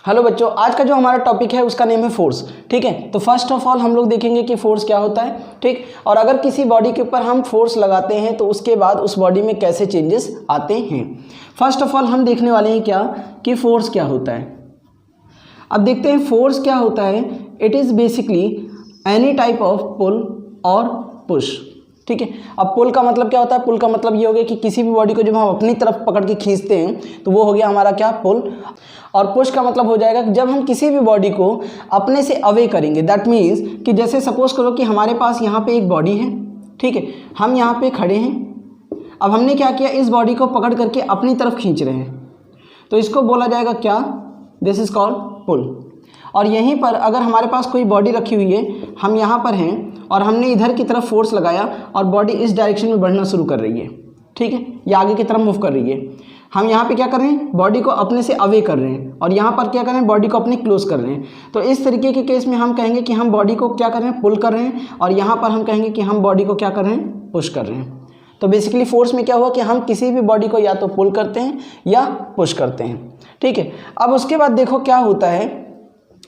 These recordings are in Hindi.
हेलो बच्चों, आज का जो हमारा टॉपिक है उसका नेम है फोर्स। ठीक है, तो फर्स्ट ऑफ ऑल हम लोग देखेंगे कि फोर्स क्या होता है। ठीक, और अगर किसी बॉडी के ऊपर हम फोर्स लगाते हैं तो उसके बाद उस बॉडी में कैसे चेंजेस आते हैं। फर्स्ट ऑफ ऑल हम देखने वाले हैं क्या कि फोर्स क्या होता है। अब देखते हैं फोर्स क्या होता है। It is basically any type of pull और पुश। ठीक है, अब पुल का मतलब क्या होता है। पुल का मतलब ये हो गया कि किसी भी बॉडी को जब हम अपनी तरफ पकड़ के खींचते हैं तो वो हो गया हमारा क्या, पुल। और पुश का मतलब हो जाएगा कि जब हम किसी भी बॉडी को अपने से अवे करेंगे। दैट मीन्स कि जैसे सपोज करो कि हमारे पास यहाँ पे एक बॉडी है। ठीक है, हम यहाँ पे खड़े हैं। अब हमने क्या किया, इस बॉडी को पकड़ करके अपनी तरफ खींच रहे हैं, तो इसको बोला जाएगा क्या, दिस इज कॉल्ड पुल। और यहीं पर अगर हमारे पास कोई बॉडी रखी हुई है, हम यहाँ पर हैं और हमने इधर की तरफ फोर्स लगाया और बॉडी इस डायरेक्शन में बढ़ना शुरू कर रही है। ठीक है, ये आगे की तरफ मूव कर रही है। हम यहाँ पे क्या कर रहे हैं, बॉडी को अपने से अवे कर रहे हैं, और यहाँ पर क्या कर रहे हैं, बॉडी को अपने क्लोज कर रहे हैं। तो इस तरीके के केस में हम कहेंगे कि हम बॉडी को क्या कर रहे हैं, पुल कर रहे हैं, और यहाँ पर हम कहेंगे कि हम बॉडी को क्या कर रहे हैं, पुश कर रहे हैं। तो बेसिकली फोर्स में क्या हुआ कि हम किसी भी बॉडी को या तो पुल करते हैं या पुश करते हैं। ठीक है, अब उसके बाद देखो क्या होता है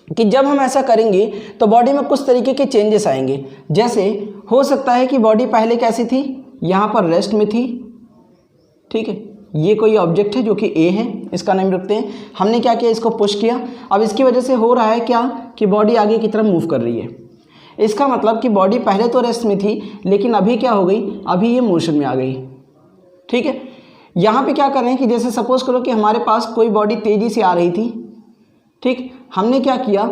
कि जब हम ऐसा करेंगे तो बॉडी में कुछ तरीके के चेंजेस आएंगे। जैसे हो सकता है कि बॉडी पहले कैसी थी, यहाँ पर रेस्ट में थी। ठीक है, ये कोई ऑब्जेक्ट है जो कि ए है, इसका नाम रखते हैं। हमने क्या किया, इसको पुश किया। अब इसकी वजह से हो रहा है क्या कि बॉडी आगे की तरफ मूव कर रही है। इसका मतलब कि बॉडी पहले तो रेस्ट में थी, लेकिन अभी क्या हो गई, अभी ये मोशन में आ गई। ठीक है, यहाँ पे क्या कर रहे हैं कि जैसे सपोज करो कि हमारे पास कोई बॉडी तेज़ी से आ रही थी। ठीक, हमने क्या किया,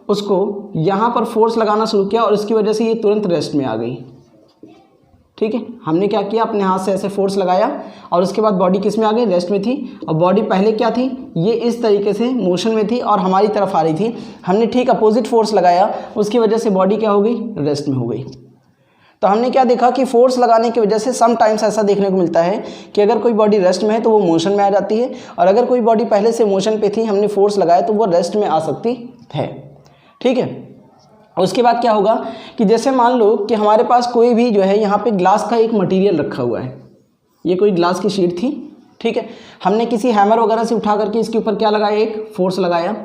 उसको यहाँ पर फोर्स लगाना शुरू किया और इसकी वजह से ये तुरंत रेस्ट में आ गई। ठीक है, हमने क्या किया, अपने हाथ से ऐसे फोर्स लगाया और उसके बाद बॉडी किस में आ गई, रेस्ट में थी। और बॉडी पहले क्या थी, ये इस तरीके से मोशन में थी और हमारी तरफ आ रही थी। हमने ठीक अपोजिट फोर्स लगाया, उसकी वजह से बॉडी क्या हो गई, रेस्ट में हो गई। तो हमने क्या देखा कि फोर्स लगाने की वजह से समटाइम्स ऐसा देखने को मिलता है कि अगर कोई बॉडी रेस्ट में है तो वो मोशन में आ जाती है, और अगर कोई बॉडी पहले से मोशन पे थी, हमने फोर्स लगाया, तो वो रेस्ट में आ सकती है। ठीक है, उसके बाद क्या होगा कि जैसे मान लो कि हमारे पास कोई भी जो है यहाँ पे ग्लास का एक मटेरियल रखा हुआ है। ये कोई ग्लास की शीट थी। ठीक है, हमने किसी हैमर वगैरह से उठा करके इसके ऊपर क्या लगाया, एक फोर्स लगाया।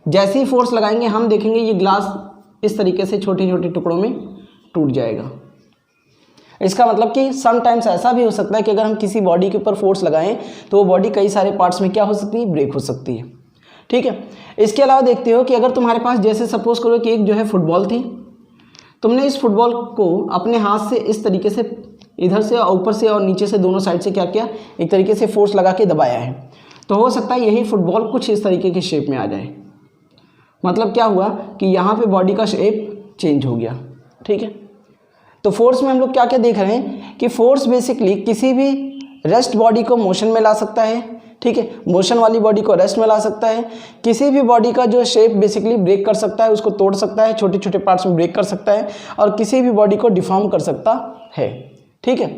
जैसे ही फोर्स लगाएंगे हम देखेंगे ये ग्लास इस तरीके से छोटे छोटे टुकड़ों में टूट जाएगा। इसका मतलब कि समटाइम्स ऐसा भी हो सकता है कि अगर हम किसी बॉडी के ऊपर फोर्स लगाएं तो वो बॉडी कई सारे पार्ट्स में क्या हो सकती है, ब्रेक हो सकती है। ठीक है, इसके अलावा देखते हो कि अगर तुम्हारे पास जैसे सपोज करो कि एक जो है फुटबॉल थी, तुमने इस फुटबॉल को अपने हाथ से इस तरीके से इधर से और ऊपर से और नीचे से दोनों साइड से क्या किया, एक तरीके से फोर्स लगा के दबाया है। तो हो सकता है यही फुटबॉल कुछ इस तरीके के शेप में आ जाए। मतलब क्या हुआ कि यहाँ पे बॉडी का शेप चेंज हो गया। ठीक है, तो फोर्स में हम लोग क्या क्या देख रहे हैं कि फोर्स बेसिकली किसी भी रेस्ट बॉडी को मोशन में ला सकता है। ठीक है, मोशन वाली बॉडी को रेस्ट में ला सकता है। किसी भी बॉडी का जो शेप बेसिकली ब्रेक कर सकता है, उसको तोड़ सकता है, छोटे छोटे पार्ट्स में ब्रेक कर सकता है, और किसी भी बॉडी को डिफॉर्म कर सकता है। ठीक है,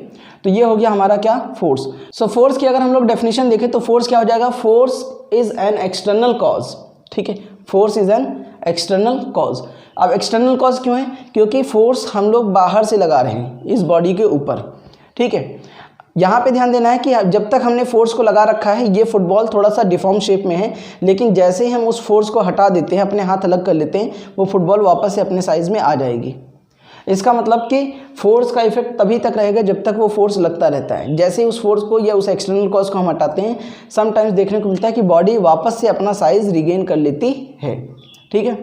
तो ये हो गया हमारा क्या, फोर्स। सो फोर्स की अगर हम लोग डेफिनेशन देखें तो फोर्स क्या हो जाएगा, force is an external cause. ठीक है, force is an external cause. अब एक्सटर्नल कॉज क्यों है, क्योंकि फोर्स हम लोग बाहर से लगा रहे हैं इस बॉडी के ऊपर। ठीक है, यहाँ पे ध्यान देना है कि जब तक हमने फोर्स को लगा रखा है, ये फुटबॉल थोड़ा सा डिफॉर्म शेप में है, लेकिन जैसे ही हम उस फोर्स को हटा देते हैं, अपने हाथ अलग कर लेते हैं, वो फुटबॉल वापस से अपने साइज में आ जाएगी। इसका मतलब कि फोर्स का इफेक्ट तभी तक रहेगा जब तक वो फोर्स लगता रहता है। जैसे ही उस फोर्स को या उस एक्सटर्नल कॉज को हम हटाते हैं, समटाइम्स देखने को मिलता है कि बॉडी वापस से अपना साइज रिगेन कर लेती है। ठीक है,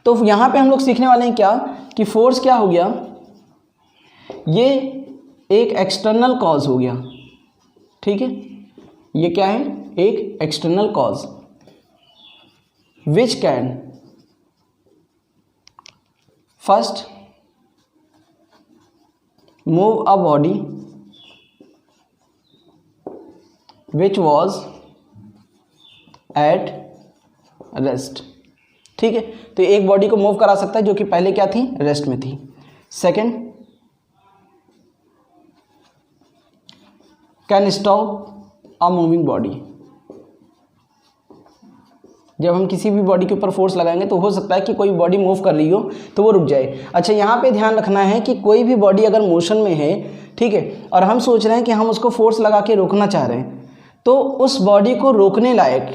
तो यहाँ पे हम लोग सीखने वाले हैं क्या कि फोर्स क्या हो गया, ये एक एक्सटर्नल कॉज हो गया। ठीक है, ये क्या है, एक external cause which can first move a body which was at rest. ठीक है, तो एक बॉडी को मूव करा सकता है जो कि पहले क्या थी, रेस्ट में थी। Second, can stop a moving body. जब हम किसी भी बॉडी के ऊपर फोर्स लगाएंगे तो हो सकता है कि कोई बॉडी मूव कर रही हो तो वो रुक जाए। अच्छा, यहाँ पे ध्यान रखना है कि कोई भी बॉडी अगर मोशन में है, ठीक है, और हम सोच रहे हैं कि हम उसको फोर्स लगा के रोकना चाह रहे हैं, तो उस बॉडी को रोकने लायक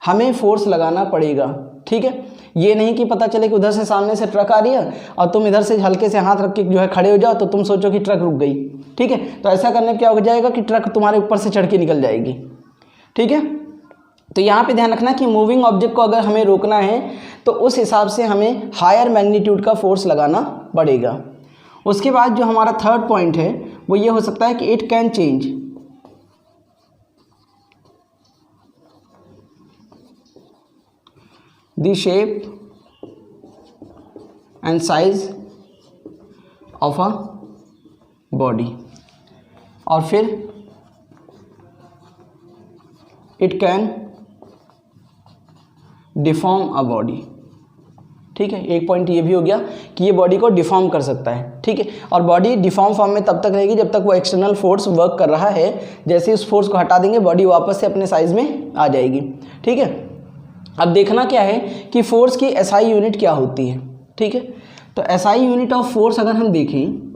हमें फोर्स लगाना पड़ेगा। ठीक है, ये नहीं कि पता चले कि उधर से सामने से ट्रक आ रही है और तुम इधर से हल्के से हाथ रख के जो है खड़े हो जाओ तो तुम सोचो कि ट्रक रुक गई। ठीक है, तो ऐसा करने पे क्या हो जाएगा कि ट्रक तुम्हारे ऊपर से चढ़ के निकल जाएगी। ठीक है, तो यहाँ पे ध्यान रखना कि मूविंग ऑब्जेक्ट को अगर हमें रोकना है तो उस हिसाब से हमें हायर मैग्नीट्यूड का फोर्स लगाना पड़ेगा। उसके बाद जो हमारा थर्ड पॉइंट है वो ये हो सकता है कि it can change the shape and size of a body, और फिर it can deform a body. ठीक है, एक पॉइंट ये भी हो गया कि ये बॉडी को डिफॉर्म कर सकता है। ठीक है, और बॉडी डिफॉर्म फॉर्म में तब तक रहेगी जब तक वो एक्सटर्नल फोर्स वर्क कर रहा है। जैसे ही उस फोर्स को हटा देंगे बॉडी वापस से अपने साइज में आ जाएगी। ठीक है, अब देखना क्या है कि फोर्स की एसआई यूनिट क्या होती है। ठीक है, तो एसआई यूनिट ऑफ फोर्स अगर हम देखें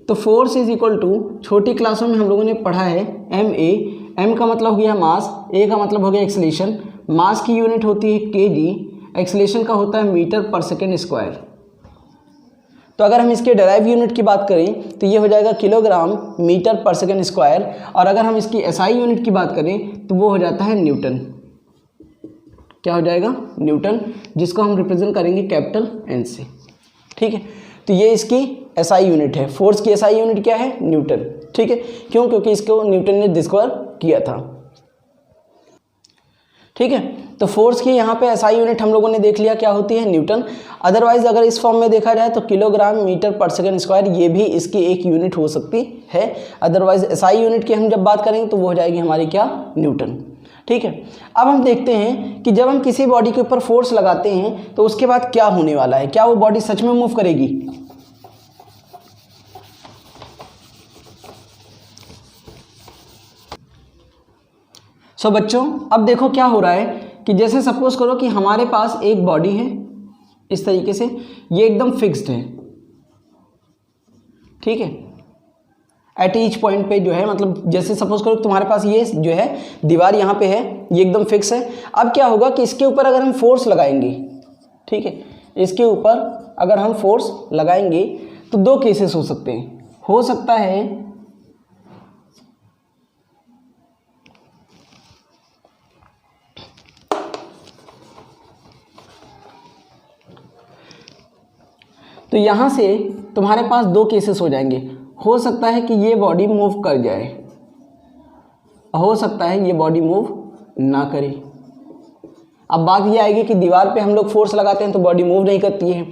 तो फोर्स इज इक्वल टू, छोटी क्लासों में हम लोगों ने पढ़ा है एम ए। एम का मतलब हो गया मास, ए का मतलब हो गया एक्सेलेरेशन। मास की यूनिट होती है केजी, एक्सेलेरेशन का होता है मीटर पर सेकेंड स्क्वायर। तो अगर हम इसके डेराइव यूनिट की बात करें तो ये हो जाएगा किलोग्राम मीटर पर सेकेंड स्क्वायर, और अगर हम इसकी एसआई यूनिट की बात करें तो वो हो जाता है न्यूटन। क्या हो जाएगा? न्यूटन, जिसको हम रिप्रेजेंट करेंगे कैपिटल एन से। ठीक है, तो ये इसकी एसआई यूनिट है। फोर्स की एसआई यूनिट क्या है? न्यूटन। ठीक है, क्यों? क्योंकि इसको न्यूटन ने डिस्कवर किया था। ठीक है, तो फोर्स की यहाँ पे एसआई यूनिट हम लोगों ने देख लिया क्या होती है, न्यूटन। अदरवाइज अगर इस फॉर्म में देखा जाए तो किलोग्राम मीटर पर सेकेंड स्क्वायर, ये भी इसकी एक यूनिट हो सकती है। अदरवाइज एसआई यूनिट की हम जब बात करेंगे तो वो हो जाएगी हमारी क्या? न्यूटन। ठीक है, अब हम देखते हैं कि जब हम किसी बॉडी के ऊपर फोर्स लगाते हैं तो उसके बाद क्या होने वाला है। क्या वो बॉडी सच में मूव करेगी? सो बच्चों, अब देखो क्या हो रहा है कि जैसे सपोज करो कि हमारे पास एक बॉडी है इस तरीके से, ये एकदम फिक्स्ड है। ठीक है, एट ईच पॉइंट पे जो है, मतलब जैसे सपोज करो तुम्हारे पास ये जो है दीवार यहाँ पे है, ये एकदम फिक्स है। अब क्या होगा कि इसके ऊपर अगर हम फोर्स लगाएंगे, ठीक है, इसके ऊपर अगर हम फोर्स लगाएंगे तो दो केसेस हो सकते हैं। हो सकता है तो यहाँ से तुम्हारे पास दो केसेस हो जाएंगे। हो सकता है कि ये बॉडी मूव कर जाए, हो सकता है ये बॉडी मूव ना करे। अब बात ये आएगी कि दीवार पे हम लोग फोर्स लगाते हैं तो बॉडी मूव नहीं करती है।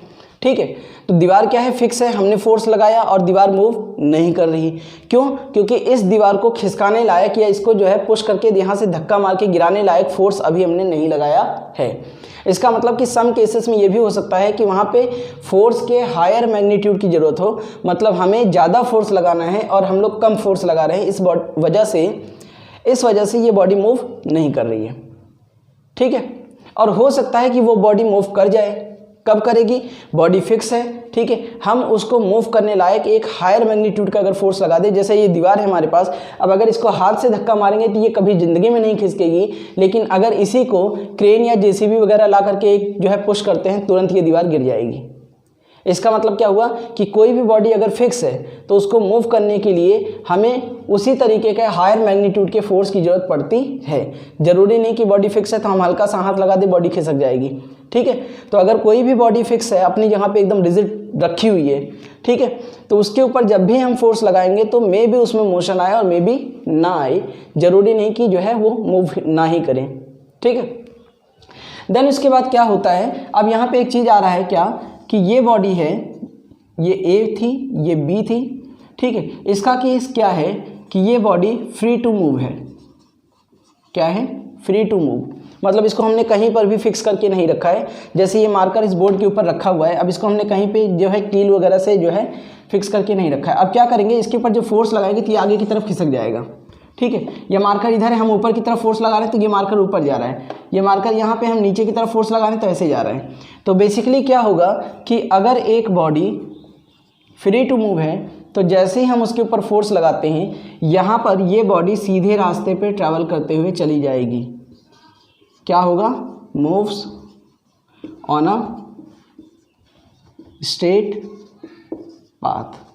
ठीक है, तो दीवार क्या है? फिक्स है। हमने फोर्स लगाया और दीवार मूव नहीं कर रही। क्यों? क्योंकि इस दीवार को खिसकाने लायक या इसको जो है पुश करके यहाँ से धक्का मार के गिराने लायक फोर्स अभी हमने नहीं लगाया है। इसका मतलब कि सम केसेस में ये भी हो सकता है कि वहाँ पे फोर्स के हायर मैग्नीट्यूड की ज़रूरत हो, मतलब हमें ज़्यादा फोर्स लगाना है और हम लोग कम फोर्स लगा रहे हैं, इस वजह से ये बॉडी मूव नहीं कर रही है। ठीक है, और हो सकता है कि वो बॉडी मूव कर जाए। कब करेगी? बॉडी फिक्स है। ठीक है, हम उसको मूव करने लायक एक हायर मैग्नीट्यूड का अगर फोर्स लगा दे, जैसे ये दीवार है हमारे पास, अब अगर इसको हाथ से धक्का मारेंगे तो ये कभी ज़िंदगी में नहीं खिसकेगी, लेकिन अगर इसी को क्रेन या जेसीबी वगैरह ला करके एक जो है पुश करते हैं, तुरंत ये दीवार गिर जाएगी। इसका मतलब क्या हुआ कि कोई भी बॉडी अगर फिक्स है तो उसको मूव करने के लिए हमें उसी तरीके के हायर मैग्नीट्यूड के फोर्स की ज़रूरत पड़ती है। ज़रूरी नहीं कि बॉडी फिक्स है तो हम हल्का सा हाथ लगा दे बॉडी खिसक जाएगी। ठीक है, तो अगर कोई भी बॉडी फिक्स है, अपनी जगह पे एकदम रिजिड रखी हुई है, ठीक है, तो उसके ऊपर जब भी हम फोर्स लगाएंगे तो मे भी उसमें मोशन आए और मे भी ना आए। ज़रूरी नहीं कि जो है वो मूव ना ही करें। ठीक है, देन उसके बाद क्या होता है, अब यहाँ पे एक चीज़ आ रहा है क्या कि ये बॉडी है, ये ए थी, ये बी थी। ठीक है, इसका केस क्या है कि ये बॉडी फ्री टू मूव है। क्या है? फ्री टू मूव, मतलब इसको हमने कहीं पर भी फिक्स करके नहीं रखा है। जैसे ये मार्कर इस बोर्ड के ऊपर रखा हुआ है, अब इसको हमने कहीं पे जो है कील वगैरह से जो है फिक्स करके नहीं रखा है। अब क्या करेंगे, इसके ऊपर जो फोर्स लगाएंगे तो ये आगे की तरफ खिसक जाएगा। ठीक है, ये मार्कर इधर है, हम ऊपर की तरफ फोर्स लगा रहे हैं तो ये मार्कर ऊपर जा रहा है। ये मार्कर यहाँ पे हम नीचे की तरफ फोर्स लगा रहे हैं तो ऐसे जा रहा है। तो बेसिकली क्या होगा कि अगर एक बॉडी फ्री टू मूव है तो जैसे ही हम उसके ऊपर फोर्स लगाते हैं यहाँ पर ये बॉडी सीधे रास्ते पे ट्रैवल करते हुए चली जाएगी। क्या होगा? Moves on a straight path.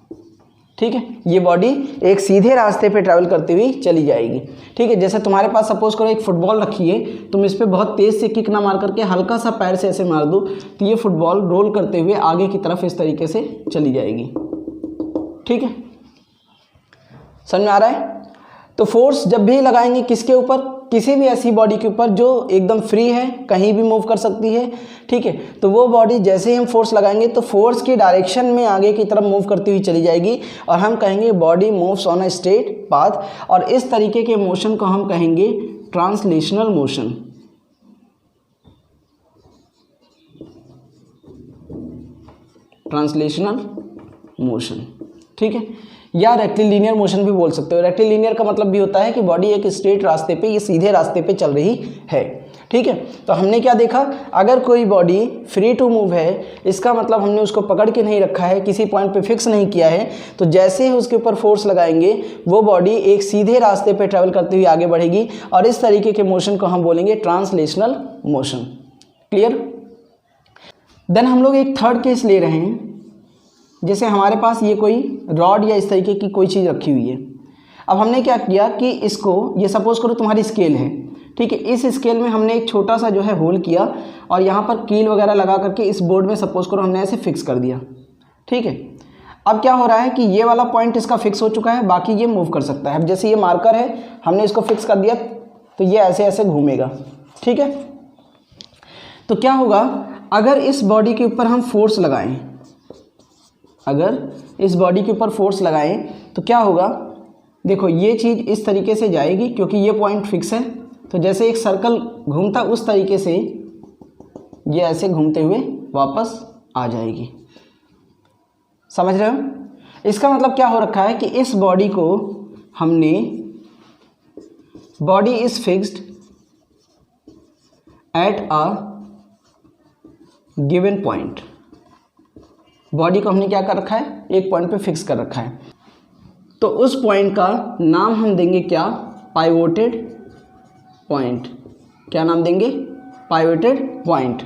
ठीक है, ये बॉडी एक सीधे रास्ते पे ट्रैवल करती हुई चली जाएगी। ठीक है, जैसे तुम्हारे पास सपोज करो एक फुटबॉल रखी है, तुम इस पर बहुत तेज़ से किक ना मार करके हल्का सा पैर से ऐसे मार दो तो ये फुटबॉल रोल करते हुए आगे की तरफ इस तरीके से चली जाएगी। ठीक है, समझ में आ रहा है? तो फोर्स जब भी लगाएंगे किसके ऊपर? किसी भी ऐसी बॉडी के ऊपर जो एकदम फ्री है, कहीं भी मूव कर सकती है। ठीक है, तो वो बॉडी जैसे ही हम फोर्स लगाएंगे तो फोर्स की डायरेक्शन में आगे की तरफ मूव करती हुई चली जाएगी और हम कहेंगे body moves on a straight path. और इस तरीके के मोशन को हम कहेंगे ट्रांसलेशनल मोशन। ट्रांसलेशनल मोशन, ठीक है, या रेक्टिलिनियर मोशन भी बोल सकते हो। रेक्टिलिनियर का मतलब भी होता है कि बॉडी एक स्ट्रेट रास्ते पे, ये सीधे रास्ते पे चल रही है। ठीक है, तो हमने क्या देखा? अगर कोई बॉडी फ्री टू मूव है, इसका मतलब हमने उसको पकड़ के नहीं रखा है, किसी पॉइंट पे फिक्स नहीं किया है, तो जैसे ही उसके ऊपर फोर्स लगाएंगे वो बॉडी एक सीधे रास्ते पे ट्रैवल करती हुई आगे बढ़ेगी और इस तरीके के मोशन को हम बोलेंगे ट्रांसलेशनल मोशन। क्लियर? देन हम लोग एक थर्ड केस ले रहे हैं। जैसे हमारे पास ये कोई रॉड या इस तरीके की कोई चीज़ रखी हुई है। अब हमने क्या किया कि इसको, ये सपोज करो तुम्हारी स्केल है। ठीक है, इस स्केल में हमने एक छोटा सा जो है होल किया और यहाँ पर कील वगैरह लगा करके इस बोर्ड में सपोज करो हमने ऐसे फिक्स कर दिया। ठीक है, अब क्या हो रहा है कि ये वाला पॉइंट इसका फिक्स हो चुका है, बाकी ये मूव कर सकता है। अब जैसे ये मार्कर है, हमने इसको फिक्स कर दिया तो ये ऐसे ऐसे घूमेगा। ठीक है, तो क्या होगा अगर इस बॉडी के ऊपर हम फोर्स लगाएं, अगर इस बॉडी के ऊपर फोर्स लगाएं तो क्या होगा? देखो ये चीज़ इस तरीके से जाएगी क्योंकि ये पॉइंट फिक्स है, तो जैसे एक सर्कल घूमता उस तरीके से ये ऐसे घूमते हुए वापस आ जाएगी। समझ रहे हो? इसका मतलब क्या हो रखा है कि इस बॉडी को हमने, body is fixed at a given point. Body को हमने क्या कर रखा है? एक पॉइंट पे फिक्स कर रखा है। तो उस पॉइंट का नाम हम देंगे क्या? Pivoted point. क्या नाम देंगे? Pivoted point.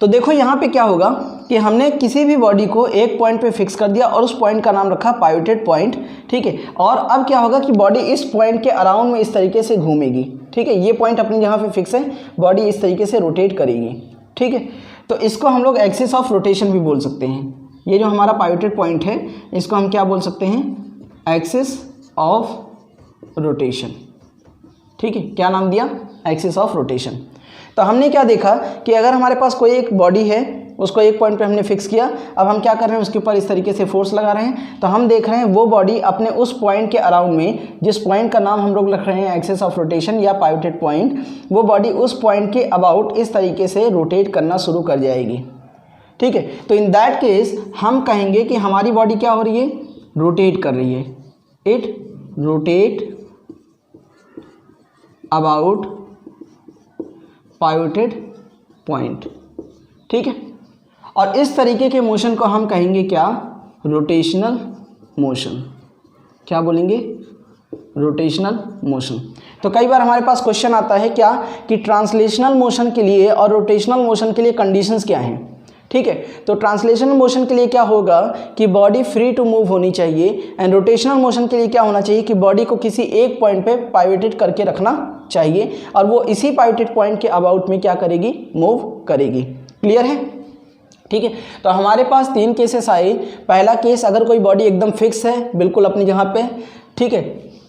तो देखो यहाँ पे क्या होगा कि हमने किसी भी बॉडी को एक पॉइंट पे फिक्स कर दिया और उस पॉइंट का नाम रखा पाइवोटेड पॉइंट। ठीक है, और अब क्या होगा कि बॉडी इस पॉइंट के अराउंड में इस तरीके से घूमेगी। ठीक है, ये पॉइंट अपनी जहाँ पे फिक्स है, बॉडी इस तरीके से रोटेट करेगी। ठीक है, तो इसको हम लोग एक्सिस ऑफ रोटेशन भी बोल सकते हैं। ये जो हमारा पाइवोटेड पॉइंट है इसको हम क्या बोल सकते हैं? Axis of rotation. ठीक है, क्या नाम दिया? Axis of rotation. तो हमने क्या देखा कि अगर हमारे पास कोई एक बॉडी है, उसको एक पॉइंट पे हमने फिक्स किया, अब हम क्या कर रहे हैं? उसके ऊपर इस तरीके से फोर्स लगा रहे हैं, तो हम देख रहे हैं वो बॉडी अपने उस पॉइंट के अराउंड में, जिस पॉइंट का नाम हम लोग रख रहे हैं एक्सिस ऑफ रोटेशन या पाइवोटेड पॉइंट, वो बॉडी उस पॉइंट के अबाउट इस तरीके से रोटेट करना शुरू कर जाएगी। ठीक है, तो इन दैट केस हम कहेंगे कि हमारी बॉडी क्या हो रही है? रोटेट कर रही है। It rotate about pivoted point. ठीक है, और इस तरीके के मोशन को हम कहेंगे क्या? Rotational motion. क्या बोलेंगे? Rotational motion. तो कई बार हमारे पास क्वेश्चन आता है क्या कि ट्रांसलेशनल मोशन के लिए और रोटेशनल मोशन के लिए कंडीशंस क्या हैं। ठीक है, तो ट्रांसलेशनल मोशन के लिए क्या होगा कि बॉडी फ्री टू मूव होनी चाहिए, एंड रोटेशनल मोशन के लिए क्या होना चाहिए कि बॉडी को किसी एक पॉइंट पे पाइवोटेड करके रखना चाहिए और वो इसी पाइवोटेड पॉइंट के अबाउट में क्या करेगी? मूव करेगी। क्लियर है? ठीक है, तो हमारे पास तीन केसेस आए। पहला केस, अगर कोई बॉडी एकदम फिक्स है बिल्कुल अपनी जगह पे, ठीक है,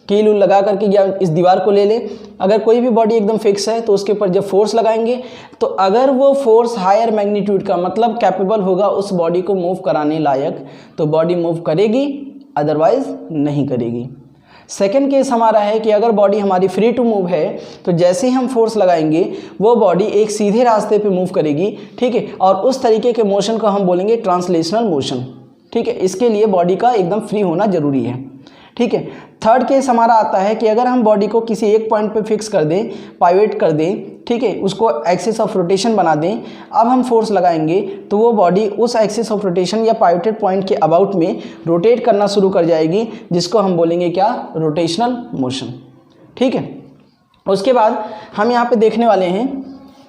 कील लगा करके या इस दीवार को ले ले। अगर कोई भी बॉडी एकदम फिक्स है तो उसके ऊपर जब फोर्स लगाएंगे तो अगर वो फोर्स हायर मैग्नीट्यूड का, मतलब कैपेबल होगा उस बॉडी को मूव कराने लायक, तो बॉडी मूव करेगी, अदरवाइज नहीं करेगी। सेकेंड केस हमारा है कि अगर बॉडी हमारी फ्री टू मूव है तो जैसे ही हम फोर्स लगाएंगे वो बॉडी एक सीधे रास्ते पे मूव करेगी। ठीक है, और उस तरीके के मोशन को हम बोलेंगे ट्रांसलेशनल मोशन। ठीक है, इसके लिए बॉडी का एकदम फ्री होना जरूरी है। ठीक है, थर्ड केस हमारा आता है कि अगर हम बॉडी को किसी एक पॉइंट पे फिक्स कर दें, पाइवोट कर दें, ठीक है, उसको एक्सिस ऑफ रोटेशन बना दें, अब हम फोर्स लगाएंगे तो वो बॉडी उस एक्सिस ऑफ रोटेशन या पाइवोटेड पॉइंट के अबाउट में रोटेट करना शुरू कर जाएगी, जिसको हम बोलेंगे क्या, रोटेशनल मोशन। ठीक है, उसके बाद हम यहाँ पे देखने वाले हैं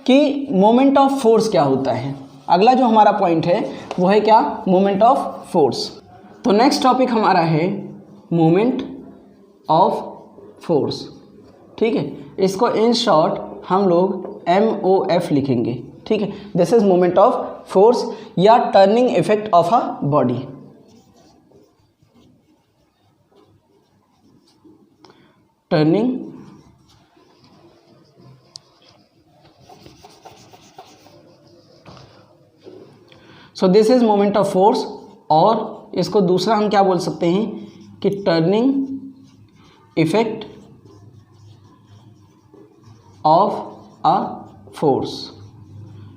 कि मोमेंट ऑफ फोर्स क्या होता है। अगला जो हमारा पॉइंट है वो है क्या, मोमेंट ऑफ फोर्स। तो नेक्स्ट टॉपिक हमारा है मोमेंट ऑफ फोर्स। ठीक है, इसको इन शॉर्ट हम लोग MOF लिखेंगे। ठीक है, this is moment of force या turning effect of a body. Turning so this is moment of force, और इसको दूसरा हम क्या बोल सकते हैं कि turning effect of a force.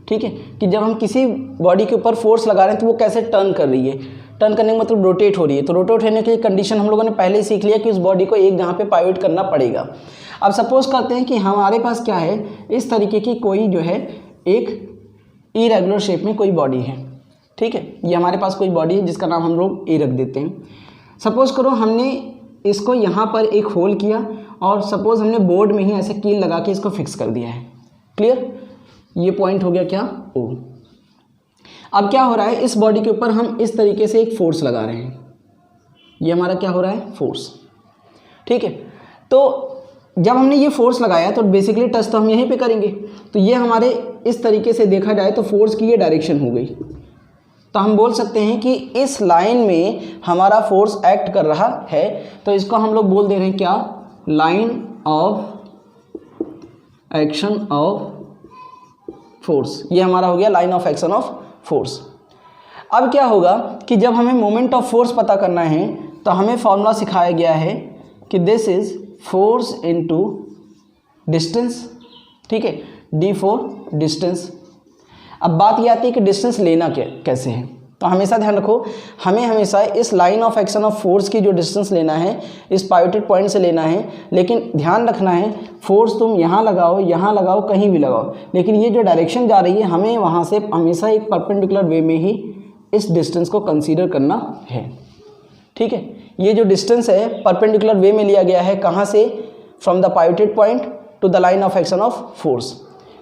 ठीक है, कि जब हम किसी बॉडी के ऊपर फोर्स लगा रहे हैं तो वो कैसे टर्न कर रही है, टर्न करने का मतलब रोटेट हो रही है। तो रोटेट होने की कंडीशन हम लोगों ने पहले ही सीख लिया कि उस बॉडी को एक जगह पे पाइवोट करना पड़ेगा। अब सपोज करते हैं कि हमारे पास क्या है, इस तरीके की कोई जो है एक इरेगुलर शेप में कोई बॉडी है। ठीक है, ये हमारे पास कोई बॉडी है जिसका नाम हम लोग ए रख देते हैं। सपोज करो हमने इसको यहाँ पर एक होल किया और सपोज हमने बोर्ड में ही ऐसे कील लगा के इसको फिक्स कर दिया है। क्लियर, ये पॉइंट हो गया क्या, ओ। अब क्या हो रहा है, इस बॉडी के ऊपर हम इस तरीके से एक फोर्स लगा रहे हैं, ये हमारा क्या हो रहा है, फोर्स। ठीक है, तो जब हमने ये फोर्स लगाया तो बेसिकली टच तो हम यहीं पे करेंगे, तो ये हमारे इस तरीके से देखा जाए तो फोर्स की ये डायरेक्शन हो गई। तो हम बोल सकते हैं कि इस लाइन में हमारा फोर्स एक्ट कर रहा है, तो इसको हम लोग बोल दे रहे हैं क्या, line of action of force. ये हमारा हो गया line of action of force. अब क्या होगा कि जब हमें मोमेंट ऑफ फोर्स पता करना है तो हमें फॉर्मूला सिखाया गया है कि this is force into distance. ठीक है, D फॉर डिस्टेंस। अब बात ये आती है कि डिस्टेंस लेना कैसे है, तो हमेशा ध्यान रखो, हमें हमेशा इस line of action of force की जो डिस्टेंस लेना है इस पाइवोटेड पॉइंट से लेना है। लेकिन ध्यान रखना है, फोर्स तुम यहाँ लगाओ, कहीं भी लगाओ, लेकिन ये जो डायरेक्शन जा रही है हमें वहाँ से हमेशा एक परपेंडिकुलर वे में ही इस डिस्टेंस को कंसीडर करना है। ठीक है, ये जो डिस्टेंस है परपेंडिकुलर वे में लिया गया है, कहाँ से, from the pivoted point two the line of action of force.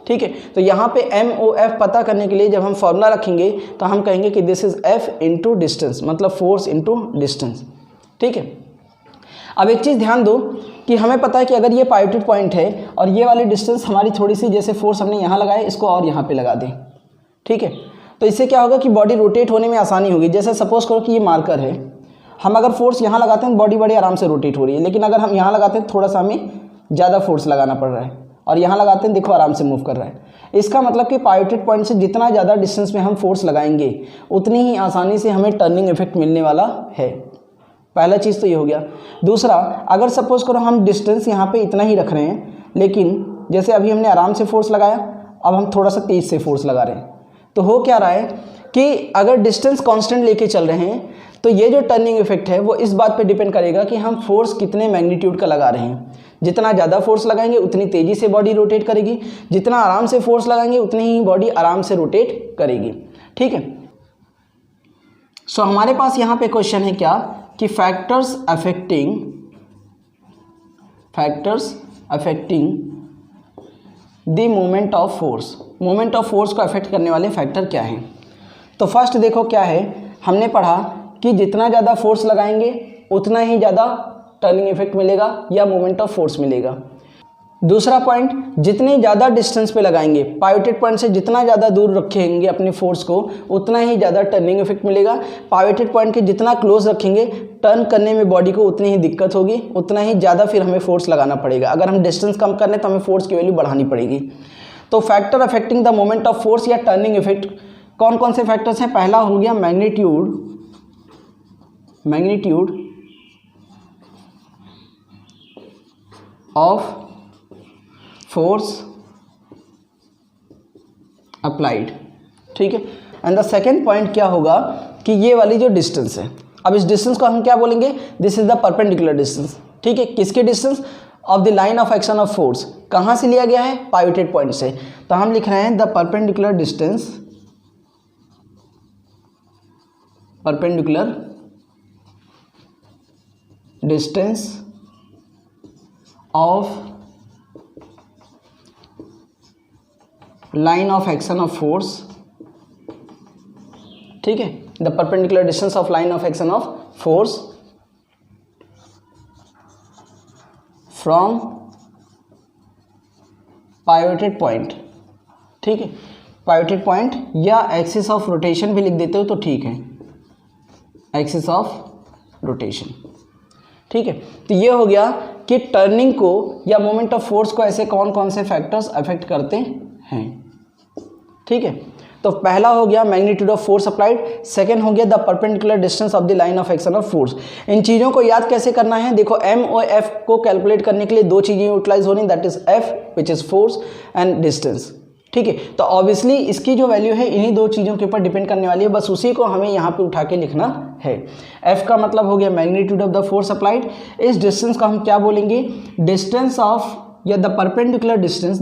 ठीक है, तो यहाँ पे MOF पता करने के लिए जब हम फॉर्मूला रखेंगे तो हम कहेंगे कि this is F into distance, मतलब फोर्स इंटू डिस्टेंस। ठीक है, अब एक चीज़ ध्यान दो कि हमें पता है कि अगर ये पाइवोटेड पॉइंट है और ये वाली डिस्टेंस हमारी थोड़ी सी, जैसे फोर्स हमने यहाँ लगाया इसको और यहाँ पे लगा दें। ठीक है, तो इससे क्या होगा कि बॉडी रोटेट होने में आसानी होगी। जैसे सपोज करो कि ये मार्कर है, हम अगर फोर्स यहाँ लगाते हैं बॉडी बड़ी आराम से रोटेट हो रही है, लेकिन अगर हम यहाँ लगाते हैं थोड़ा सा हमें ज़्यादा फोर्स लगाना पड़ रहा है, और यहाँ लगाते हैं देखो आराम से मूव कर रहा है। इसका मतलब कि पाइवोटेड पॉइंट से जितना ज़्यादा डिस्टेंस में हम फोर्स लगाएंगे उतनी ही आसानी से हमें टर्निंग इफेक्ट मिलने वाला है। पहला चीज़ तो ये हो गया। दूसरा, अगर सपोज करो हम डिस्टेंस यहाँ पे इतना ही रख रहे हैं, लेकिन जैसे अभी हमने आराम से फोर्स लगाया, अब हम थोड़ा सा तेज़ से फोर्स लगा रहे हैं, तो हो क्या रहा है कि अगर डिस्टेंस कांस्टेंट लेके चल रहे हैं तो ये जो टर्निंग इफेक्ट है वो इस बात पे डिपेंड करेगा कि हम फोर्स कितने मैग्नीट्यूड का लगा रहे हैं। जितना ज़्यादा फोर्स लगाएंगे उतनी तेज़ी से बॉडी रोटेट करेगी, जितना आराम से फोर्स लगाएंगे उतनी ही बॉडी आराम से रोटेट करेगी। ठीक है, सो हमारे पास यहाँ पे क्वेश्चन है क्या कि factors affecting the moment of force. Moment of force को अफेक्ट करने वाले फैक्टर क्या हैं। तो फर्स्ट देखो क्या है, हमने पढ़ा कि जितना ज़्यादा फोर्स लगाएंगे उतना ही ज़्यादा टर्निंग इफेक्ट मिलेगा या मोमेंट ऑफ फोर्स मिलेगा। दूसरा पॉइंट, जितने ज़्यादा डिस्टेंस पे लगाएंगे, पाइवोटेड पॉइंट से जितना ज़्यादा दूर रखेंगे अपने फोर्स को उतना ही ज़्यादा टर्निंग इफेक्ट मिलेगा। पाइवोटेड पॉइंट के जितना क्लोज रखेंगे टर्न करने में बॉडी को उतनी ही दिक्कत होगी, उतना ही ज़्यादा फिर हमें फोर्स लगाना पड़ेगा। अगर हम डिस्टेंस कम कर लें तो हमें फोर्स की वैल्यू बढ़ानी पड़ेगी। तो factor affecting the moment of force या टर्निंग इफेक्ट कौन कौन से फैक्टर्स हैं। पहला हो गया मैग्नीट्यूड ऑफ फोर्स अप्लाइड। ठीक है, एंड द सेकेंड पॉइंट क्या होगा कि ये वाली जो डिस्टेंस है, अब इस डिस्टेंस को हम क्या बोलेंगे, this is the perpendicular distance. ठीक है, किसके distance, of the line of action of force कहाँ से लिया गया है? पाइवोटेड पॉइंट से। तो हम लिख रहे हैं the perpendicular distance of line of action of force, ठीक है, the perpendicular distance of line of action of force from pivoted point, ठीक है, पाइवोटेड पॉइंट या एक्सिस ऑफ रोटेशन भी लिख देते हो तो ठीक है, एक्सिस ऑफ रोटेशन, ठीक है। तो ये हो गया कि टर्निंग को या मोमेंट ऑफ फोर्स को ऐसे कौन कौन से फैक्टर्स अफेक्ट करते हैं, ठीक है। तो पहला हो गया magnitude of force applied, second हो गया the perpendicular distance of the line of action of force. इन चीज़ों को याद कैसे करना है? देखो एम और एफ को कैलकुलेट करने के लिए दो चीज़ें यूटिलाइज हो रही, that is F which is force and distance, ठीक है। तो ऑब्वियसली इसकी जो वैल्यू है इन्हीं दो चीज़ों के ऊपर डिपेंड करने वाली है, बस उसी को हमें यहाँ पे उठा के लिखना है। एफ का मतलब हो गया magnitude of the force applied, इस डिस्टेंस का हम क्या बोलेंगे? डिस्टेंस ऑफ या the perpendicular distance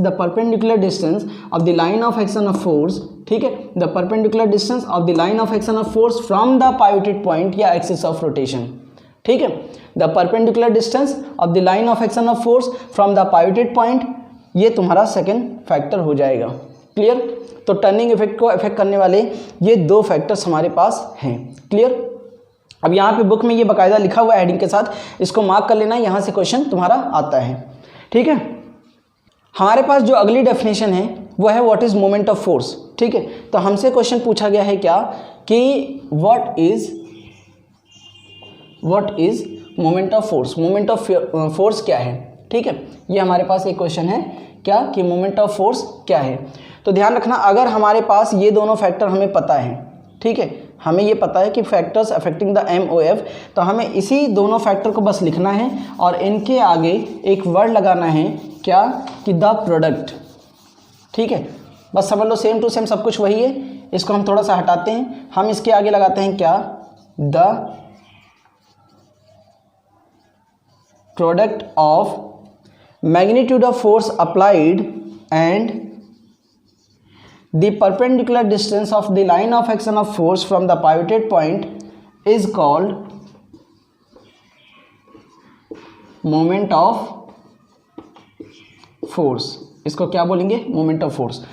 of the line of action of force, ठीक है, the perpendicular distance of the line of action of force from the pivoted point या एक्सिस ऑफ रोटेशन, ठीक है, the perpendicular distance of the line of action of force from the pivoted point, ये तुम्हारा सेकंड फैक्टर हो जाएगा। क्लियर? तो टर्निंग इफेक्ट को अफेक्ट करने वाले ये दो फैक्टर्स हमारे पास हैं। क्लियर? अब यहाँ पे बुक में ये बाकायदा लिखा हुआ है हेडिंग के साथ, इसको मार्क कर लेना, यहाँ से क्वेश्चन तुम्हारा आता है, ठीक है। हमारे पास जो अगली डेफिनेशन है वो है what is moment of force, ठीक है। तो हमसे क्वेश्चन पूछा गया है क्या कि what is moment of force, moment of force क्या है, ठीक है। ये हमारे पास एक क्वेश्चन है क्या कि मोमेंट ऑफ फोर्स क्या है। तो ध्यान रखना, अगर हमारे पास ये दोनों फैक्टर हमें पता है, ठीक है, हमें ये पता है कि factors affecting the M O F, तो हमें इसी दोनों फैक्टर को बस लिखना है और इनके आगे एक वर्ड लगाना है क्या कि द प्रोडक्ट, ठीक है। बस समझ लो सेम टू सेम सब कुछ वही है, इसको हम थोड़ा सा हटाते हैं, हम इसके आगे लगाते हैं क्या? The product of magnitude of force applied and the perpendicular distance of the line of action of force from the pivoted point is called moment of force। इसको क्या बोलेंगे? moment of force।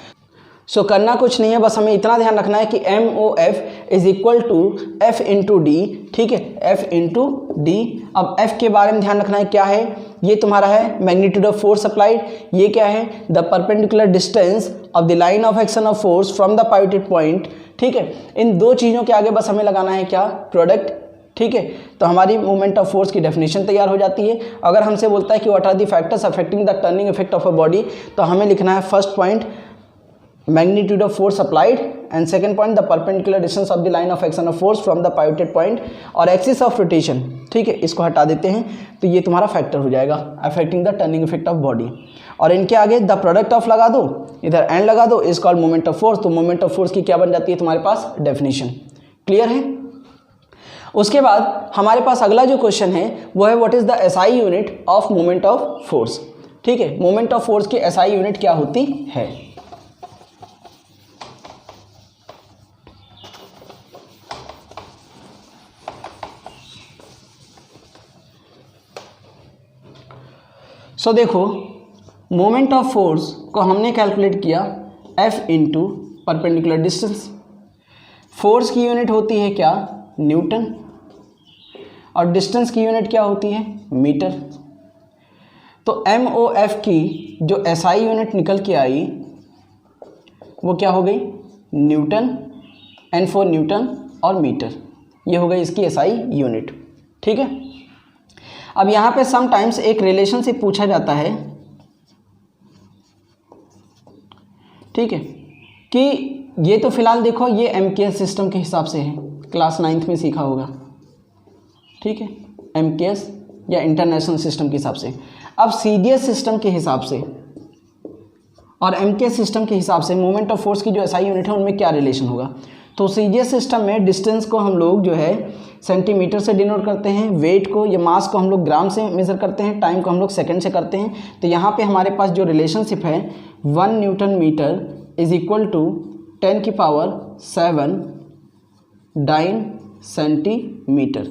सो करना कुछ नहीं है, बस हमें इतना ध्यान रखना है कि M O F is equal to F into D, ठीक है, एफ इंटू डी। अब एफ के बारे में ध्यान रखना है क्या है? ये तुम्हारा है मैग्नीट्यूड ऑफ फोर्स अप्लाइड, ये क्या है? The perpendicular distance of the line of action of force from the pivoted point, ठीक है। इन दो चीज़ों के आगे बस हमें लगाना है क्या? प्रोडक्ट, ठीक है। तो हमारी मूवमेंट ऑफ फोर्स की डेफिनेशन तैयार हो जाती है। अगर हमसे बोलता है कि what are the factors affecting the turning effect of a body, तो हमें लिखना है first point magnitude of force applied and second point the perpendicular distance of the line of action of force from the pivoted point और axis of rotation, ठीक है, इसको हटा देते हैं तो ये तुम्हारा फैक्टर हो जाएगा affecting the turning effect of body। और इनके आगे द प्रोडक्ट ऑफ लगा दो, इधर एंड लगा दो, is called moment of force. तो मोमेंट ऑफ फोर्स की क्या बन जाती है तुम्हारे पास? डेफिनेशन। क्लियर है? उसके बाद हमारे पास अगला जो क्वेश्चन है वो है what is the SI unit of moment of force, ठीक है। मोमेंट ऑफ फोर्स की एसआई यूनिट क्या होती है? सो देखो, मोमेंट ऑफ फोर्स को हमने कैलकुलेट किया F into perpendicular distance. Force की यूनिट होती है क्या? न्यूटन। और डिस्टेंस की यूनिट क्या होती है? मीटर। तो MOF की जो SI यूनिट निकल के आई वो क्या हो गई? न्यूटन, N फॉर न्यूटन और मीटर, ये हो गई इसकी SI यूनिट, ठीक है। अब यहाँ पे समटाइम्स एक रिलेशनशिप पूछा जाता है, ठीक है, कि ये तो फिलहाल देखो ये MKS सिस्टम के हिसाब से है, क्लास 9th में सीखा होगा, ठीक है, MKS या इंटरनेशनल सिस्टम के हिसाब से। अब CGS सिस्टम के हिसाब से और MKS सिस्टम के हिसाब से मोमेंट ऑफ फोर्स की जो SI यूनिट है उनमें क्या रिलेशन होगा? तो CGS सिस्टम में डिस्टेंस को हम लोग जो है सेंटीमीटर से डिनोट करते हैं, वेट को या मास को हम लोग ग्राम से मेज़र करते हैं, टाइम को हम लोग सेकंड से करते हैं। तो यहाँ पे हमारे पास जो रिलेशनशिप है 1 newton metre is equal to 10⁷ dyne centimetre.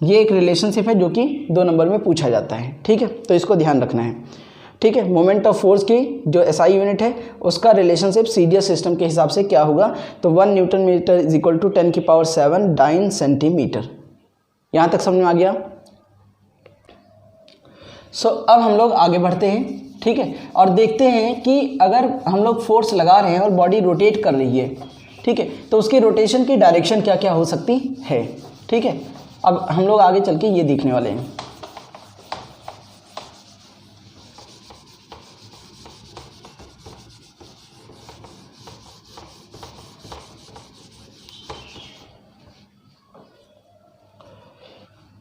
ये एक रिलेशनशिप है जो कि 2 नंबर में पूछा जाता है। ठीक है, तो इसको ध्यान रखना है। ठीक है, मोमेंट ऑफ फोर्स की जो एसआई यूनिट है उसका रिलेशनशिप सीडीएस सिस्टम के हिसाब से क्या होगा, तो 1 newton metre is equal to 10⁷ dyne centimetre. यहाँ तक समझ में आ गया। अब हम लोग आगे बढ़ते हैं। ठीक है, और देखते हैं कि अगर हम लोग फोर्स लगा रहे हैं और बॉडी रोटेट कर रही है, ठीक है, तो उसकी रोटेशन की डायरेक्शन क्या क्या हो सकती है। ठीक है, अब हम लोग आगे चल के ये देखने वाले हैं।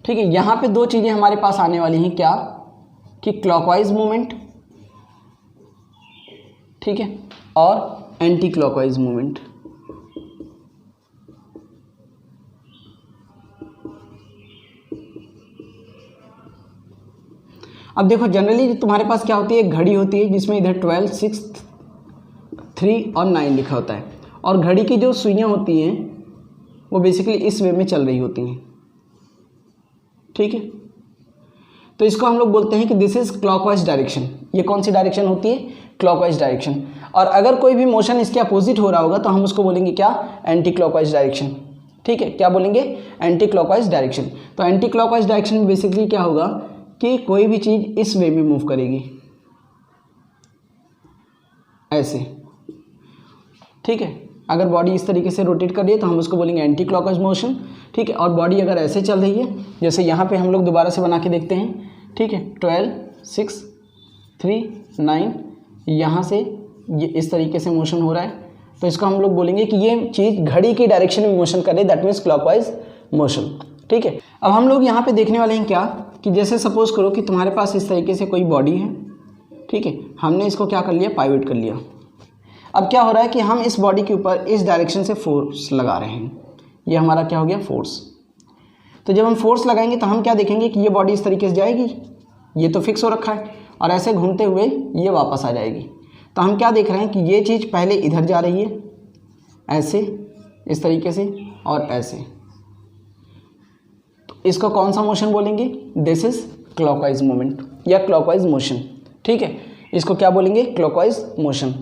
ठीक है, यहाँ पे 2 चीज़ें हमारे पास आने वाली हैं, क्या कि क्लॉकवाइज मूवमेंट, ठीक है, और एंटी क्लॉकवाइज मूवमेंट। अब देखो जनरली तुम्हारे पास क्या होती है, एक घड़ी होती है जिसमें इधर 12, 6, 3 और 9 लिखा होता है, और घड़ी की जो सुइयाँ होती हैं वो बेसिकली इस वे में चल रही होती हैं। ठीक है, तो इसको हम लोग बोलते हैं कि दिस इज क्लॉकवाइज डायरेक्शन। ये कौन सी डायरेक्शन होती है, क्लॉकवाइज डायरेक्शन। और अगर कोई भी मोशन इसके अपोजिट हो रहा होगा तो हम उसको बोलेंगे क्या, एंटी क्लॉकवाइज डायरेक्शन। ठीक है, क्या बोलेंगे, एंटी क्लॉकवाइज डायरेक्शन। तो एंटी क्लॉकवाइज डायरेक्शन में बेसिकली क्या होगा कि कोई भी चीज़ इस वे में मूव करेगी, ऐसे। ठीक है, अगर बॉडी इस तरीके से रोटेट कर रही है तो हम उसको बोलेंगे एंटी क्लॉकवाइज मोशन। ठीक है, और बॉडी अगर ऐसे चल रही है, जैसे यहाँ पे हम लोग दोबारा से बना के देखते हैं। ठीक है, 12, 6, 3, 9, यहाँ से ये इस तरीके से मोशन हो रहा है, तो इसको हम लोग बोलेंगे कि ये चीज़ घड़ी की डायरेक्शन में मोशन करे, दैट मीन्स क्लॉकवाइज मोशन। ठीक है, अब हम लोग यहाँ पे देखने वाले हैं क्या, कि जैसे सपोज करो कि तुम्हारे पास इस तरीके से कोई बॉडी है। ठीक है, हमने इसको क्या कर लिया, पाइवट कर लिया। अब क्या हो रहा है कि हम इस बॉडी के ऊपर इस डायरेक्शन से फोर्स लगा रहे हैं, ये हमारा क्या हो गया, फोर्स। तो जब हम फोर्स लगाएंगे तो हम क्या देखेंगे कि ये बॉडी इस तरीके से जाएगी, ये तो फिक्स हो रखा है, और ऐसे घूमते हुए ये वापस आ जाएगी। तो हम क्या देख रहे हैं कि ये चीज़ पहले इधर जा रही है, ऐसे, इस तरीके से, और ऐसे। तो इसको कौन सा मोशन बोलेंगे, दिस इज क्लॉकवाइज मूवमेंट या क्लॉकवाइज मोशन। ठीक है, इसको क्या बोलेंगे, क्लॉकवाइज मोशन।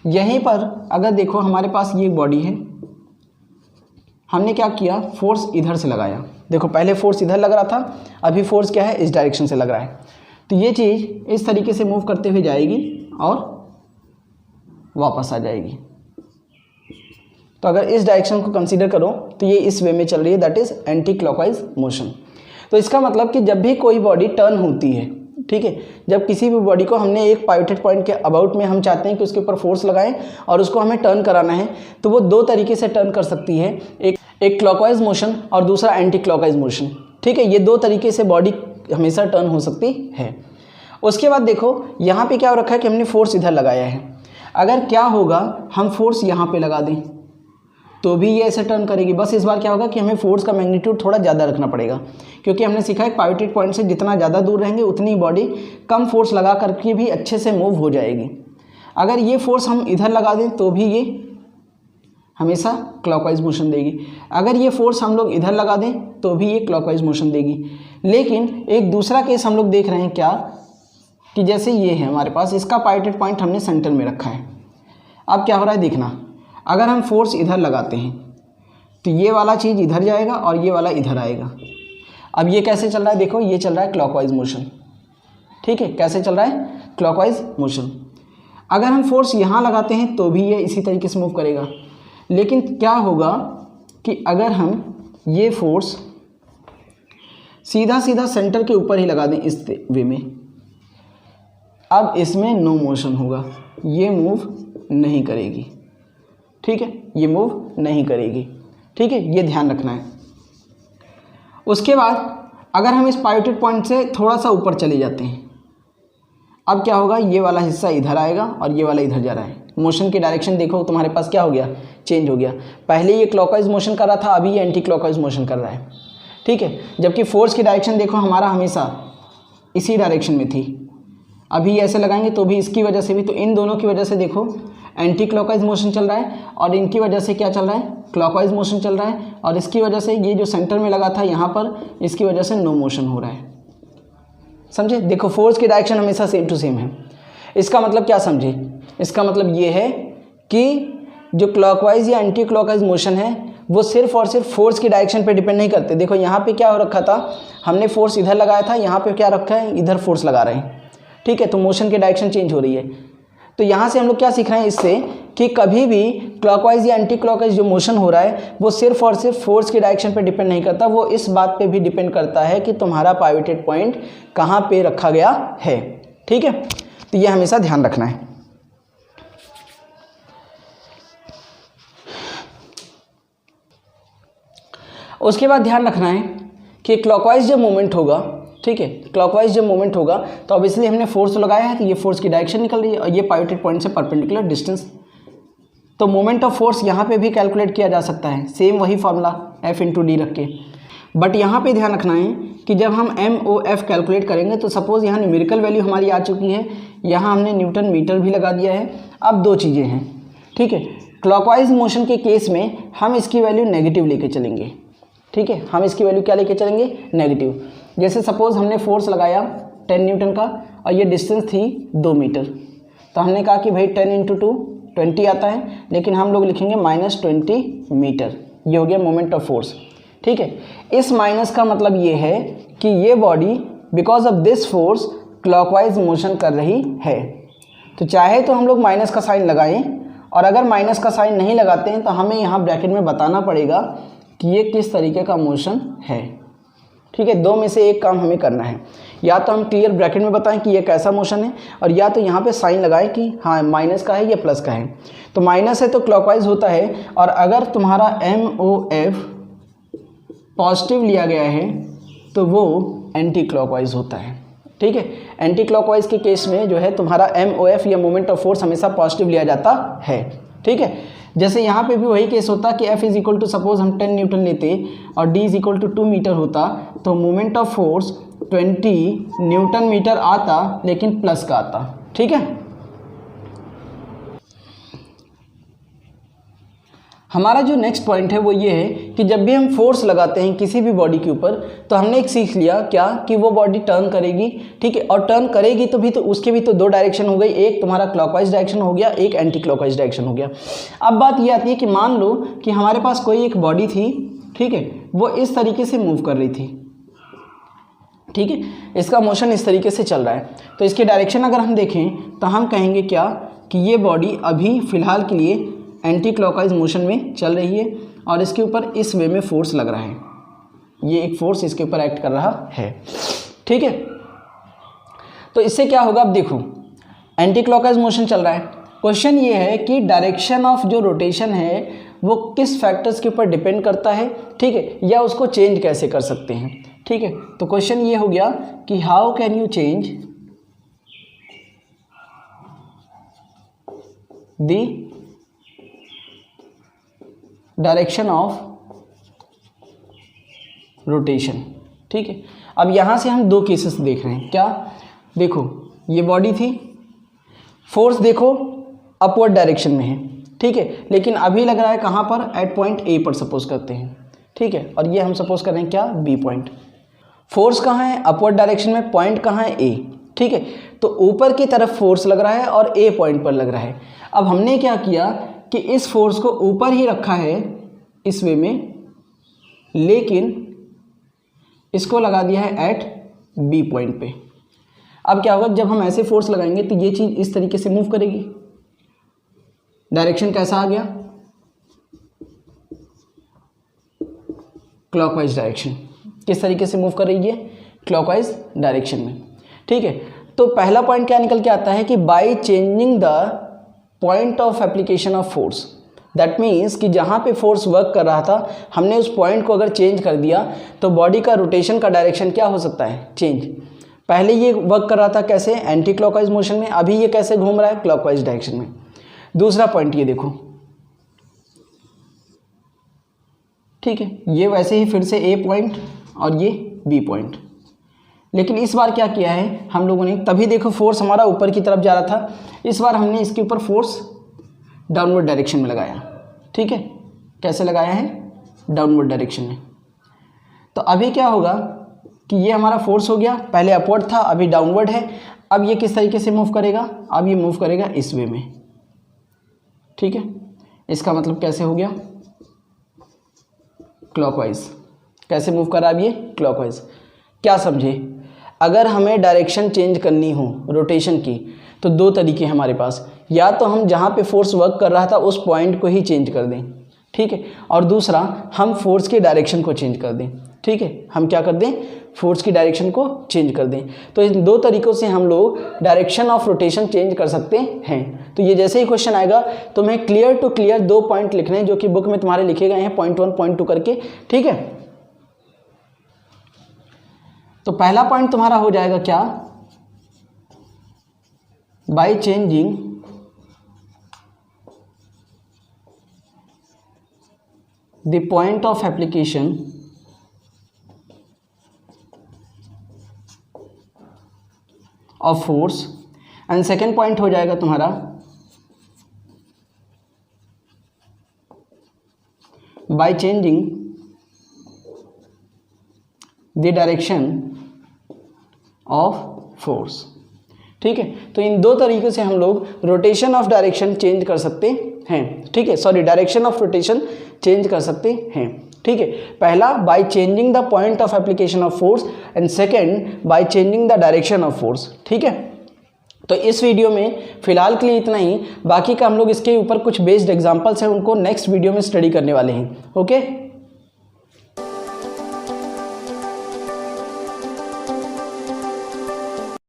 यहीं पर अगर देखो हमारे पास ये बॉडी है, हमने क्या किया, फोर्स इधर से लगाया। देखो पहले फोर्स इधर लग रहा था, अभी फोर्स क्या है, इस डायरेक्शन से लग रहा है। तो ये चीज़ इस तरीके से मूव करते हुए जाएगी और वापस आ जाएगी। तो अगर इस डायरेक्शन को कंसीडर करो तो ये इस वे में चल रही है, that is anti clockwise motion. तो इसका मतलब कि जब भी कोई बॉडी टर्न होती है, ठीक है, जब किसी भी बॉडी को हमने एक पाइवटेड पॉइंट के अबाउट में हम चाहते हैं कि उसके ऊपर फोर्स लगाएं और उसको हमें टर्न कराना है, तो वो 2 तरीके से टर्न कर सकती है, एक क्लॉकवाइज मोशन और दूसरा एंटी क्लॉकवाइज मोशन। ठीक है, ये 2 तरीके से बॉडी हमेशा टर्न हो सकती है। उसके बाद देखो यहाँ पे क्या हो रखा है कि हमने फोर्स इधर लगाया है। अगर क्या होगा, हम फोर्स यहाँ पे लगा दें तो भी ये ऐसे टर्न करेगी। बस इस बार क्या होगा कि हमें फोर्स का मैग्नीट्यूड थोड़ा ज़्यादा रखना पड़ेगा, क्योंकि हमने सीखा है पाइवटेड पॉइंट से जितना ज़्यादा दूर रहेंगे उतनी बॉडी कम फोर्स लगा करके भी अच्छे से मूव हो जाएगी। अगर ये फोर्स हम इधर लगा दें तो भी ये हमेशा क्लॉकवाइज मोशन देगी, अगर ये फोर्स हम लोग इधर लगा दें तो भी ये क्लॉकवाइज मोशन देगी। लेकिन एक दूसरा केस हम लोग देख रहे हैं क्या, कि जैसे ये है हमारे पास, इसका पाइवटेड पॉइंट हमने सेंटर में रखा है। अब क्या हो रहा है देखना, अगर हम फोर्स इधर लगाते हैं तो ये वाला चीज़ इधर जाएगा और ये वाला इधर आएगा। अब ये कैसे चल रहा है, देखो ये चल रहा है क्लॉकवाइज मोशन। ठीक है, कैसे चल रहा है, क्लॉकवाइज मोशन। अगर हम फोर्स यहाँ लगाते हैं तो भी ये इसी तरीके से मूव करेगा। लेकिन क्या होगा कि अगर हम ये फोर्स सीधा सीधा सेंटर के ऊपर ही लगा दें इस वे में, अब इसमें नो मोशन होगा, ये मूव नहीं करेगी। ठीक है, ये मूव नहीं करेगी। ठीक है, ये ध्यान रखना है। उसके बाद अगर हम इस पाइवटेड पॉइंट से थोड़ा सा ऊपर चले जाते हैं, अब क्या होगा, ये वाला हिस्सा इधर आएगा और ये वाला इधर जा रहा है। मोशन की डायरेक्शन देखो तुम्हारे पास क्या हो गया, चेंज हो गया। पहले ये क्लॉकवाइज मोशन कर रहा था, अभी ये एंटी क्लॉकवाइज मोशन कर रहा है। ठीक है, जबकि फोर्स की डायरेक्शन देखो हमारा हमेशा इसी डायरेक्शन में थी। अभी ऐसे लगाएंगे तो भी इसकी वजह से भी, तो इन दोनों की वजह से देखो एंटी क्लॉकवाइज मोशन चल रहा है और इनकी वजह से क्या चल रहा है, क्लॉकवाइज मोशन चल रहा है। और इसकी वजह से ये जो सेंटर में लगा था यहाँ पर, इसकी वजह से नो मोशन हो रहा है। समझे? देखो फोर्स की डायरेक्शन हमेशा सेम टू सेम है। इसका मतलब क्या समझे? इसका मतलब ये है कि जो क्लॉकवाइज या एंटी क्लॉकवाइज मोशन है वो सिर्फ और सिर्फ फोर्स की डायरेक्शन पे डिपेंड नहीं करते। देखो यहाँ पे क्या हो रखा था, हमने फोर्स इधर लगाया था, यहाँ पे क्या रखा है, इधर फोर्स लगा रहे हैं। ठीक है, तो मोशन की डायरेक्शन चेंज हो रही है। तो यहाँ से हम लोग क्या सीख रहे हैं इससे, कि कभी भी क्लॉकवाइज या एंटी क्लॉकवाइज जो मोशन हो रहा है वो सिर्फ और सिर्फ फोर्स की डायरेक्शन पे डिपेंड नहीं करता, वो इस बात पे भी डिपेंड करता है कि तुम्हारा पाइवोटेड पॉइंट कहाँ पे रखा गया है। ठीक है, तो ये हमेशा ध्यान रखना है। उसके बाद ध्यान रखना है कि क्लॉकवाइज जब मूवमेंट होगा, ठीक है, क्लॉकवाइज जब मूवमेंट होगा तो ऑब्वियसली हमने फोर्स लगाया है, तो ये फोर्स की डायरेक्शन निकल रही है और ये पाइवोटेड पॉइंट से परपेंडिकुलर डिस्टेंस। तो मोमेंट ऑफ फोर्स यहाँ पे भी कैलकुलेट किया जा सकता है, सेम वही फॉर्मूला F/d रख के। बट यहाँ पे ध्यान रखना है कि जब हम MOF कैलकुलेट करेंगे तो सपोज़ यहाँ न्यूमेरिकल वैल्यू हमारी आ चुकी है, यहाँ हमने न्यूटन मीटर भी लगा दिया है। अब दो चीज़ें हैं, ठीक है, क्लॉकवाइज मोशन के केस में हम इसकी वैल्यू नेगेटिव लेके चलेंगे। ठीक है, हम इसकी वैल्यू क्या लेके चलेंगे, नेगेटिव। जैसे सपोज़ हमने फोर्स लगाया 10 न्यूटन का और ये डिस्टेंस थी 2 मीटर, तो हमने कहा कि भाई 10 × 2 20 आता है, लेकिन हम लोग लिखेंगे -20 मीटर। ये हो गया मोमेंट ऑफ फोर्स। ठीक है, इस माइनस का मतलब ये है कि ये body because of this force clockwise motion कर रही है। तो चाहे तो हम लोग माइनस का साइन लगाएं, और अगर माइनस का साइन नहीं लगाते हैं तो हमें यहाँ ब्रैकेट में बताना पड़ेगा कि ये किस तरीके का मोशन है। ठीक है, दो में से एक काम हमें करना है, या तो हम क्लियर ब्रैकेट में बताएं कि ये कैसा मोशन है, और या तो यहाँ पे साइन लगाएं कि हाँ माइनस का है या प्लस का है। तो माइनस है तो क्लॉकवाइज होता है, और अगर तुम्हारा MOF पॉजिटिव लिया गया है तो वो एंटी क्लॉकवाइज होता है। ठीक है, एंटी क्लॉकवाइज के केस में जो है तुम्हारा MOF या मोमेंट ऑफ फोर्स हमेशा पॉजिटिव लिया जाता है। ठीक है, जैसे यहाँ पे भी वही केस होता कि F = सपोज हम 10 न्यूटन लेते और D = 2 मीटर होता, तो moment of force 20 newton metre आता, लेकिन प्लस का आता। ठीक है, हमारा जो नेक्स्ट पॉइंट है वो ये है कि जब भी हम फोर्स लगाते हैं किसी भी बॉडी के ऊपर, तो हमने एक सीख लिया क्या, कि वो बॉडी टर्न करेगी। ठीक है, और टर्न करेगी तो भी तो उसके भी तो दो डायरेक्शन हो गई, एक तुम्हारा क्लॉकवाइज डायरेक्शन हो गया, एक एंटी क्लॉकवाइज डायरेक्शन हो गया। अब बात ये आती है कि मान लो कि हमारे पास कोई एक बॉडी थी, ठीक है, वो इस तरीके से मूव कर रही थी। ठीक है, इसका मोशन इस तरीके से चल रहा है, तो इसकी डायरेक्शन अगर हम देखें तो हम कहेंगे क्या, कि ये बॉडी अभी फ़िलहाल के लिए एंटी क्लॉकवाइज मोशन में चल रही है और इसके ऊपर इस वे में फोर्स लग रहा है, ये एक फोर्स इसके ऊपर एक्ट कर रहा है। ठीक है, तो इससे क्या होगा, अब देखो एंटी क्लॉकवाइज मोशन चल रहा है। क्वेश्चन ये है कि डायरेक्शन ऑफ जो रोटेशन है वो किस फैक्टर्स के ऊपर डिपेंड करता है, ठीक है, या उसको चेंज कैसे कर सकते हैं। ठीक है, तो क्वेश्चन ये हो गया कि how can you change the direction of rotation. ठीक है, अब यहाँ से हम दो केसेस देख रहे हैं। क्या, देखो ये बॉडी थी, फोर्स देखो अपवर्ड डायरेक्शन में है, ठीक है, लेकिन अभी लग रहा है कहाँ पर, एट पॉइंट ए पर सपोज करते हैं। ठीक है, और ये हम सपोज कर रहे हैं क्या, बी पॉइंट। फोर्स कहाँ है, अपवर्ड डायरेक्शन में, पॉइंट कहाँ है, ए। ठीक है, तो ऊपर की तरफ फोर्स लग रहा है और ए पॉइंट पर लग रहा है। अब हमने क्या किया कि इस फोर्स को ऊपर ही रखा है इस वे में, लेकिन इसको लगा दिया है एट बी पॉइंट पे। अब क्या होगा, जब हम ऐसे फोर्स लगाएंगे तो ये चीज़ इस तरीके से मूव करेगी। डायरेक्शन कैसा आ गया, क्लॉकवाइज डायरेक्शन। किस तरीके से मूव कर रही है, क्लॉकवाइज डायरेक्शन में। ठीक है, तो पहला पॉइंट क्या निकल के आता है कि by changing the point of application of force, that means कि जहाँ पे फोर्स वर्क कर रहा था हमने उस पॉइंट को अगर चेंज कर दिया तो बॉडी का रोटेशन का डायरेक्शन क्या हो सकता है, चेंज। पहले ये वर्क कर रहा था कैसे, एंटी क्लॉकवाइज मोशन में, अभी ये कैसे घूम रहा है, क्लॉकवाइज डायरेक्शन में। दूसरा पॉइंट ये देखो, ठीक है, ये वैसे ही फिर से ए पॉइंट और ये बी पॉइंट। लेकिन इस बार क्या किया है हम लोगों ने, तभी देखो फोर्स हमारा ऊपर की तरफ जा रहा था, इस बार हमने इसके ऊपर फोर्स डाउनवर्ड डायरेक्शन में लगाया। ठीक है, कैसे लगाया है? डाउनवर्ड डायरेक्शन में। तो अभी क्या होगा कि ये हमारा फोर्स हो गया, पहले अपवर्ड था अभी डाउनवर्ड है। अब ये किस तरीके से मूव करेगा? अब ये मूव करेगा इस वे में। ठीक है, इसका मतलब कैसे हो गया? क्लॉकवाइज। कैसे मूव कर रहा है अब ये? क्लॉकवाइज। क्या समझे? अगर हमें डायरेक्शन चेंज करनी हो रोटेशन की तो दो तरीके हैं हमारे पास, या तो हम जहाँ पे फोर्स वर्क कर रहा था उस पॉइंट को ही चेंज कर दें, ठीक है, और दूसरा हम फोर्स की डायरेक्शन को चेंज कर दें। ठीक है, हम क्या कर दें? फोर्स की डायरेक्शन को चेंज कर दें। तो इन दो तरीक़ों से हम लोग डायरेक्शन ऑफ रोटेशन चेंज कर सकते हैं। तो ये जैसे ही क्वेश्चन आएगा तो मैं क्लियर टू क्लियर 2 पॉइंट लिखने हैं जो कि बुक में तुम्हारे लिखे गए हैं, पॉइंट 1 पॉइंट 2 करके। ठीक है, तो पहला पॉइंट तुम्हारा हो जाएगा क्या? By changing the point of application of force, and second point हो जाएगा तुम्हारा by changing the direction of force. ठीक है, तो इन दो तरीके से हम लोग रोटेशन ऑफ डायरेक्शन चेंज कर सकते हैं। ठीक है, sorry, direction of rotation change कर सकते हैं। ठीक है, पहला by changing the point of application of force and second by changing the direction of force. ठीक है, तो इस वीडियो में फिलहाल के लिए इतना ही, बाकी का हम लोग इसके ऊपर कुछ बेस्ड एग्जांपल्स हैं उनको नेक्स्ट वीडियो में स्टडी करने वाले हैं। ओके।